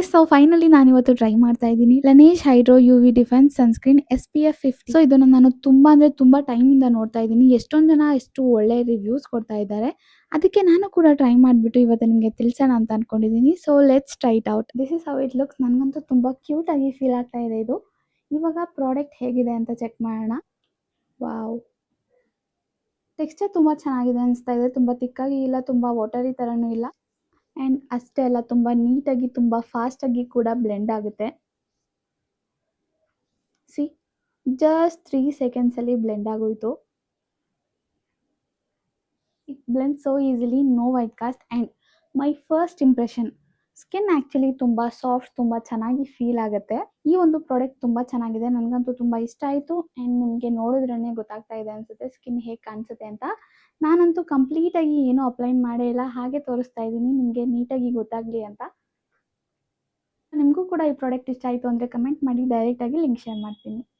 Guys, so finally ನಾನಿವತ್ತು try ಮಾಡ್ತಾ ಇದ್ದೀನಿ Laneige hydro UV defense sunscreen SPF 50. So ಇದನ್ನ ನಾನು ತುಂಬಾ ಟೈಮಿಂದ ನೋಡ್ತಾ ಇದ್ದೀನಿ. ಎಷ್ಟೊಂದು ಜನ ಎಷ್ಟು ಒಳ್ಳೆ ರಿವ್ಯೂಸ್ ಕೊಡ್ತಾ ಇದ್ದಾರೆ. ಅದಕ್ಕೆ ನಾನು ಕೂಡ ಟ್ರೈ ಮಾಡಿಬಿಟ್ಟು ಇವತ್ತು ನಿಮಗೆ ತಿಳಿಸೋಣ ಅಂತ ಅನ್ಕೊಂಡಿದ್ದೀನಿ. So let's try it out. This is how it looks. ನನಗಂತೂ ತುಂಬ ಕ್ಯೂಟ್ ಆಗಿ ಫೀಲ್ ಆಗ್ತಾ ಇದೆ ಇದು. ಇವಾಗ ಪ್ರಾಡಕ್ಟ್ ಹೇಗಿದೆ ಅಂತ ಚೆಕ್ ಮಾಡೋಣ. ವಾವ್, ಟೆಕ್ಸ್ಚರ್ ತುಂಬ ಚೆನ್ನಾಗಿದೆ ಅನಿಸ್ತಾ ಇದೆ. ತುಂಬ ತಿಕ್ಕಾಗಿ ಇಲ್ಲ, ತುಂಬ ವಾಟರಿ ಥರನೂ ಇಲ್ಲ. ಆ್ಯಂಡ್ ಅಷ್ಟೇ ಅಲ್ಲ, ತುಂಬ ನೀಟಾಗಿ ತುಂಬ ಫಾಸ್ಟಾಗಿ ಕೂಡ ಬ್ಲೆಂಡ್ ಆಗುತ್ತೆ. ಸಿ, ಜಸ್ಟ್ 3 ಸೆಕೆಂಡ್ಸಲ್ಲಿ ಬ್ಲೆಂಡ್ ಆಗೋಯ್ತು. It blend so easily, no white cast. And my first impression, skin actually ತುಂಬ ಸಾಫ್ಟ್, ತುಂಬ ಚೆನ್ನಾಗಿ ಫೀಲ್ ಆಗುತ್ತೆ. ಈ ಒಂದು ಪ್ರಾಡಕ್ಟ್ ತುಂಬ ಚೆನ್ನಾಗಿದೆ, ನನಗಂತೂ ತುಂಬ ಇಷ್ಟ ಆಯಿತು. ಆ್ಯಂಡ್ ನಿಮಗೆ ನೋಡಿದ್ರೇ ಗೊತ್ತಾಗ್ತಾ ಇದೆ ಅನಿಸುತ್ತೆ ಸ್ಕಿನ್ ಹೇಗೆ ಕಾಣಿಸುತ್ತೆ ಅಂತ. ನಾನಂತೂ ಕಂಪ್ಲೀಟಾಗಿ ಏನೂ ಅಪ್ಲೈ ಮಾಡೇ ಇಲ್ಲ, ಹಾಗೆ ತೋರಿಸ್ತಾ ಇದ್ದೀನಿ ನಿಮಗೆ ನೀಟಾಗಿ ಗೊತ್ತಾಗಲಿ ಅಂತ. ನಿಮಗೂ ಕೂಡ ಈ ಪ್ರಾಡಕ್ಟ್ ಇಷ್ಟ ಆಯಿತು ಅಂದರೆ ಕಮೆಂಟ್ ಮಾಡಿ, ಡೈರೆಕ್ಟಾಗಿ ಲಿಂಕ್ ಶೇರ್ ಮಾಡ್ತೀನಿ.